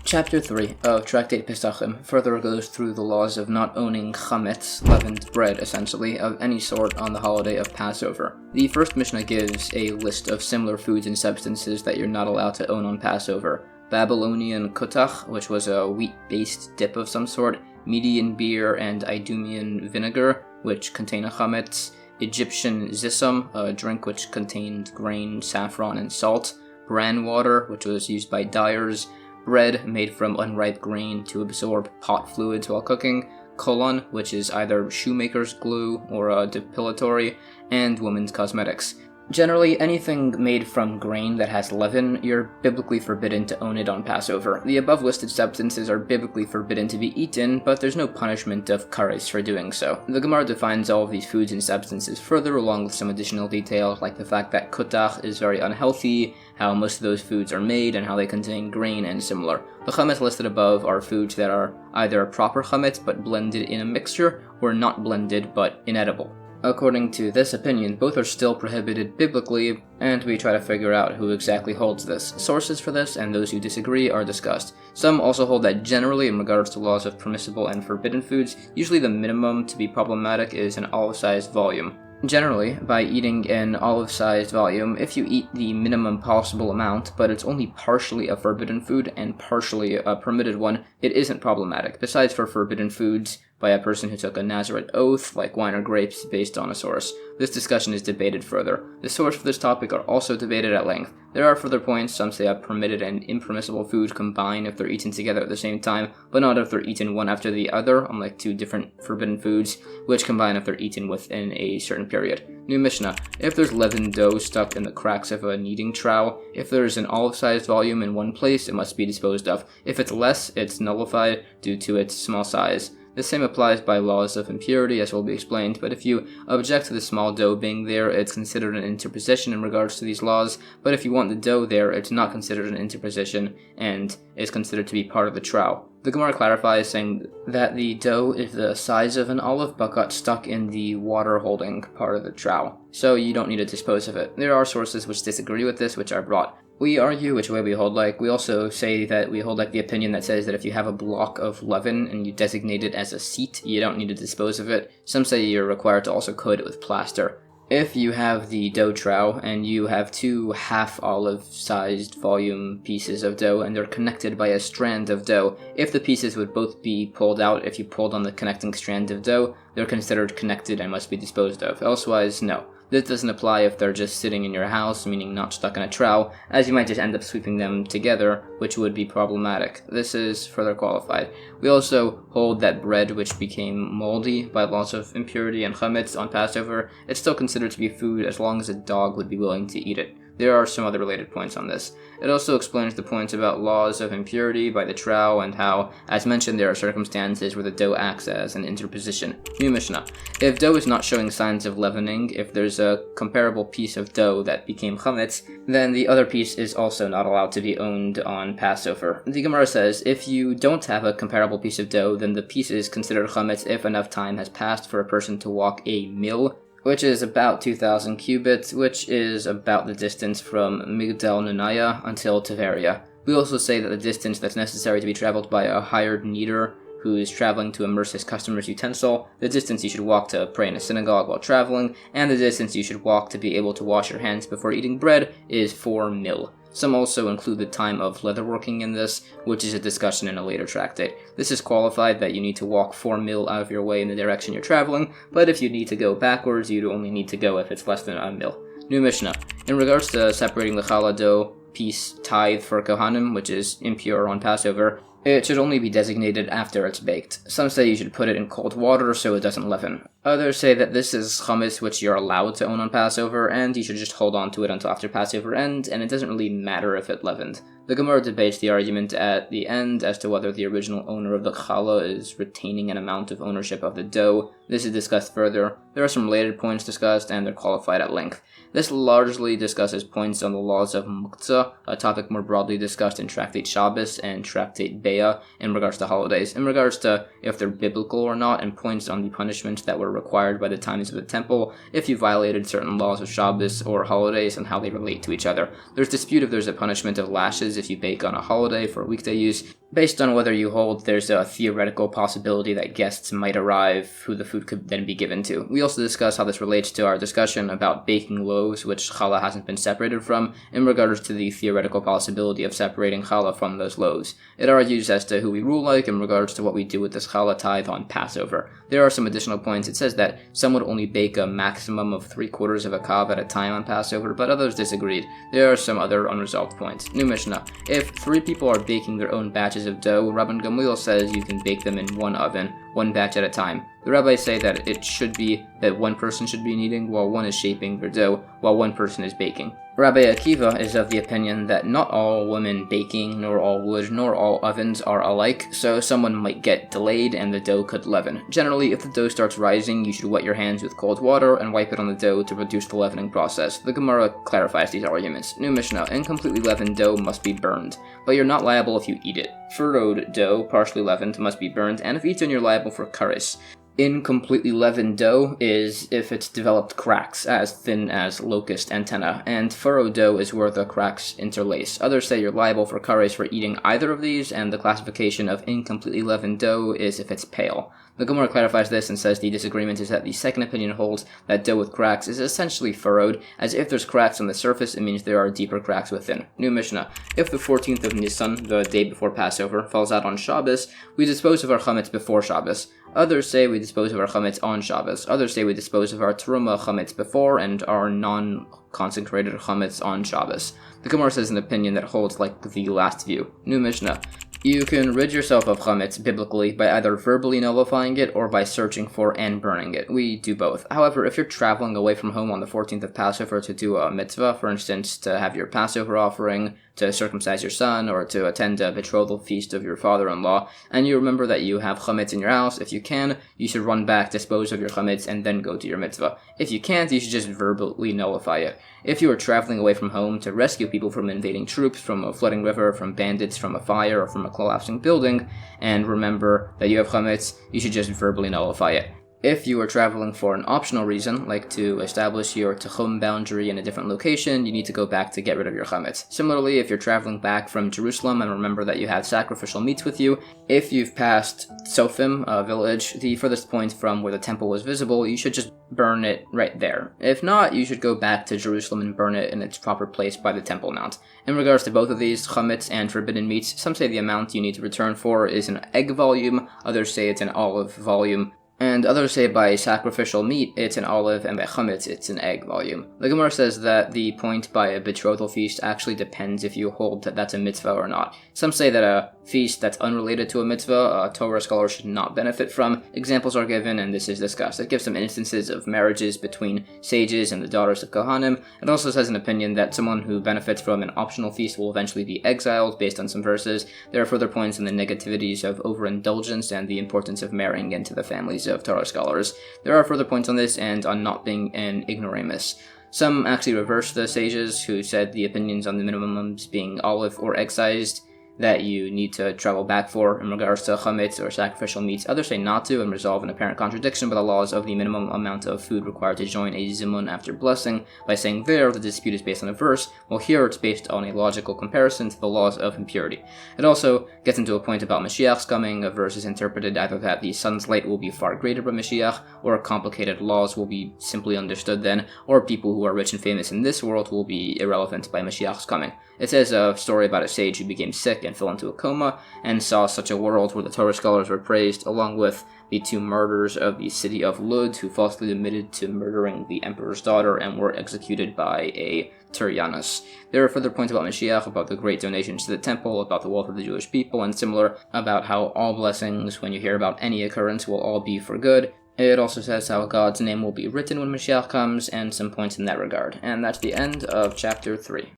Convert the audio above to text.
Chapter 3 of Tractate Pesachim further goes through the laws of not owning Chametz, leavened bread essentially, of any sort on the holiday of Passover. The first Mishnah gives a list of similar foods and substances that you're not allowed to own on Passover. Babylonian kutach, which was a wheat-based dip of some sort, Median beer and Idumean vinegar, which contain a chametz, Egyptian zissum, a drink which contained grain, saffron, and salt, bran water, which was used by dyers, bread made from unripe grain to absorb pot fluids while cooking, kolon, which is either shoemaker's glue or a depilatory, and women's cosmetics. Generally, anything made from grain that has leaven, you're biblically forbidden to own it on Passover. The above listed substances are biblically forbidden to be eaten, but there's no punishment of kares for doing so. The Gemara defines all of these foods and substances further, along with some additional details like the fact that kutach is very unhealthy, how most of those foods are made, and how they contain grain and similar. The chametz listed above are foods that are either proper chametz but blended in a mixture, or not blended but inedible. According to this opinion, both are still prohibited biblically, and we try to figure out who exactly holds this. Sources for this and those who disagree are discussed. Some also hold that generally, in regards to laws of permissible and forbidden foods, usually the minimum to be problematic is an olive-sized volume. Generally, by eating an olive-sized volume, if you eat the minimum possible amount, but it's only partially a forbidden food and partially a permitted one, it isn't problematic, besides for forbidden foods by a person who took a Nazarite oath, like wine or grapes, based on a source. This discussion is debated further. The source for this topic are also debated at length. There are further points. Some say a permitted and impermissible food combine if they're eaten together at the same time, but not if they're eaten one after the other, unlike two different forbidden foods, which combine if they're eaten within a certain period. New Mishnah. If there's leavened dough stuck in the cracks of a kneading trowel, if there's an olive-sized volume in one place, it must be disposed of. If it's less, it's nullified due to its small size. The same applies by laws of impurity, as will be explained, but if you object to the small dough being there, it's considered an interposition in regards to these laws, but if you want the dough there, it's not considered an interposition, and is considered to be part of the trowel. The Gemara clarifies, saying that the dough is the size of an olive but got stuck in the water-holding part of the trowel, so you don't need to dispose of it. There are sources which disagree with this, which are brought. We argue which way we hold like. We also say that we hold like the opinion that says that if you have a block of leaven and you designate it as a seat, you don't need to dispose of it. Some say you're required to also coat it with plaster. If you have the dough trowel and you have two half-olive-sized volume pieces of dough and they're connected by a strand of dough, if the pieces would both be pulled out if you pulled on the connecting strand of dough, they're considered connected and must be disposed of. Elsewise, no. This doesn't apply if they're just sitting in your house, meaning not stuck in a trowel, as you might just end up sweeping them together, which would be problematic. This is further qualified. We also hold that bread which became moldy by laws of impurity and chametz on Passover is still considered to be food as long as a dog would be willing to eat it. There are some other related points on this. It also explains the points about laws of impurity by the trowel and how, as mentioned, there are circumstances where the dough acts as an interposition. New Mishnah. If dough is not showing signs of leavening, if there's a comparable piece of dough that became chametz, then the other piece is also not allowed to be owned on Passover. The Gemara says, if you don't have a comparable piece of dough, then the piece is considered chametz if enough time has passed for a person to walk a mil, which is about 2,000 cubits, which is about the distance from Migdal Nunaya until Tiberia. We also say that the distance that's necessary to be traveled by a hired kneader who is traveling to immerse his customer's utensil, the distance you should walk to pray in a synagogue while traveling, and the distance you should walk to be able to wash your hands before eating bread is 4 mil. Some also include the time of leatherworking in this, which is a discussion in a later tractate. This is qualified that you need to walk 4 mil out of your way in the direction you're traveling, but if you need to go backwards, you'd only need to go if it's less than a mil. New Mishnah. In regards to separating the challah dough piece tithe for Kohanim, which is impure on Passover, it should only be designated after it's baked. Some say you should put it in cold water so it doesn't leaven. Others say that this is chametz which you're allowed to own on Passover, and you should just hold on to it until after Passover ends, and it doesn't really matter if it leavened. The Gemara debates the argument at the end as to whether the original owner of the challah is retaining an amount of ownership of the dough. This is discussed further. There are some related points discussed, and they're qualified at length. This largely discusses points on the laws of muktzah, a topic more broadly discussed in Tractate Shabbos and Tractate Beah in regards to holidays, in regards to if they're biblical or not, and points on the punishments that were required by the times of the temple if you violated certain laws of Shabbos or holidays and how they relate to each other. There's dispute if there's a punishment of lashes if you bake on a holiday for weekday use, based on whether you hold there's a theoretical possibility that guests might arrive who the food could then be given to. We also discuss how this relates to our discussion about baking loaves, which challah hasn't been separated from, in regards to the theoretical possibility of separating challah from those loaves. It argues as to who we rule like in regards to what we do with this challah tithe on Passover. There are some additional points. It says that some would only bake a maximum of 3/4 of a kav at a time on Passover, but others disagreed. There are some other unresolved points. New Mishnah. If 3 people are baking their own batches of dough, Rabban Gamliel says you can bake them in one oven, one batch at a time. The rabbis say that it should be that one person should be kneading while one is shaping their dough, while one person is baking. Rabbi Akiva is of the opinion that not all women baking, nor all wood, nor all ovens are alike, so someone might get delayed and the dough could leaven. Generally, if the dough starts rising, you should wet your hands with cold water and wipe it on the dough to reduce the leavening process. The Gemara clarifies these arguments. New Mishnah, incompletely leavened dough must be burned, but you're not liable if you eat it. Furrowed dough, partially leavened, must be burned, and if eaten, you're liable for karis. Incompletely leavened dough is if it's developed cracks as thin as locust antenna, and furrowed dough is where the cracks interlace. Others say you're liable for kares for eating either of these, and the classification of incompletely leavened dough is if it's pale. The Gemara clarifies this and says the disagreement is that the second opinion holds that dough with cracks is essentially furrowed, as if there's cracks on the surface, it means there are deeper cracks within. New Mishnah. If the 14th of Nisan, the day before Passover, falls out on Shabbos, we dispose of our chametz before Shabbos. Others say we dispose of our chametz on Shabbos. Others say we dispose of our teruma chametz before and our non-consecrated chametz on Shabbos. The Gemara says an opinion that holds like the last view. New Mishnah. You can rid yourself of chametz biblically by either verbally nullifying it or by searching for and burning it. We do both. However, if you're traveling away from home on the 14th of Passover to do a mitzvah, for instance, to have your Passover offering, to circumcise your son, or to attend a betrothal feast of your father-in-law, and you remember that you have chametz in your house, if you can, you should run back, dispose of your chametz, and then go to your mitzvah. If you can't, you should just verbally nullify it. If you are traveling away from home to rescue people from invading troops, from a flooding river, from bandits, from a fire, or from a collapsing building, and remember that you have chametz, you should just verbally nullify it. If you are traveling for an optional reason, like to establish your Techum boundary in a different location, you need to go back to get rid of your chametz. Similarly, if you're traveling back from Jerusalem and remember that you have sacrificial meats with you, if you've passed Sofim, a village, the furthest point from where the temple was visible, you should just burn it right there. If not, you should go back to Jerusalem and burn it in its proper place by the Temple Mount. In regards to both of these, chametz and forbidden meats, some say the amount you need to return for is an egg volume, others say it's an olive volume, and others say by sacrificial meat, it's an olive, and by chametz, it's an egg volume. The Gemara says that the point by a betrothal feast actually depends if you hold that that's a mitzvah or not. Some say that a feast that's unrelated to a mitzvah, a Torah scholar should not benefit from. Examples are given, and this is discussed. It gives some instances of marriages between sages and the daughters of Kohanim. It also says an opinion that someone who benefits from an optional feast will eventually be exiled, based on some verses. There are further points on the negativities of overindulgence and the importance of marrying into the families of Torah scholars. There are further points on this and on not being an ignoramus. Some actually reverse the sages who said the opinions on the minimums being olive or egg-sized that you need to travel back for in regards to chametz or sacrificial meats. Others say not to and resolve an apparent contradiction by the laws of the minimum amount of food required to join a zimun after blessing by saying there the dispute is based on a verse, while here it's based on a logical comparison to the laws of impurity. It also gets into a point about Mashiach's coming. A verse is interpreted either that the sun's light will be far greater by Mashiach, or complicated laws will be simply understood then, or people who are rich and famous in this world will be irrelevant by Mashiach's coming. It says a story about a sage who became sick and fell into a coma, and saw such a world where the Torah scholars were praised, along with the 2 murderers of the city of Lud, who falsely admitted to murdering the emperor's daughter and were executed by a Tyrannus. There are further points about Mashiach, about the great donations to the temple, about the wealth of the Jewish people, and similar about how all blessings, when you hear about any occurrence, will all be for good. It also says how God's name will be written when Mashiach comes, and some points in that regard. And that's the end of chapter 3.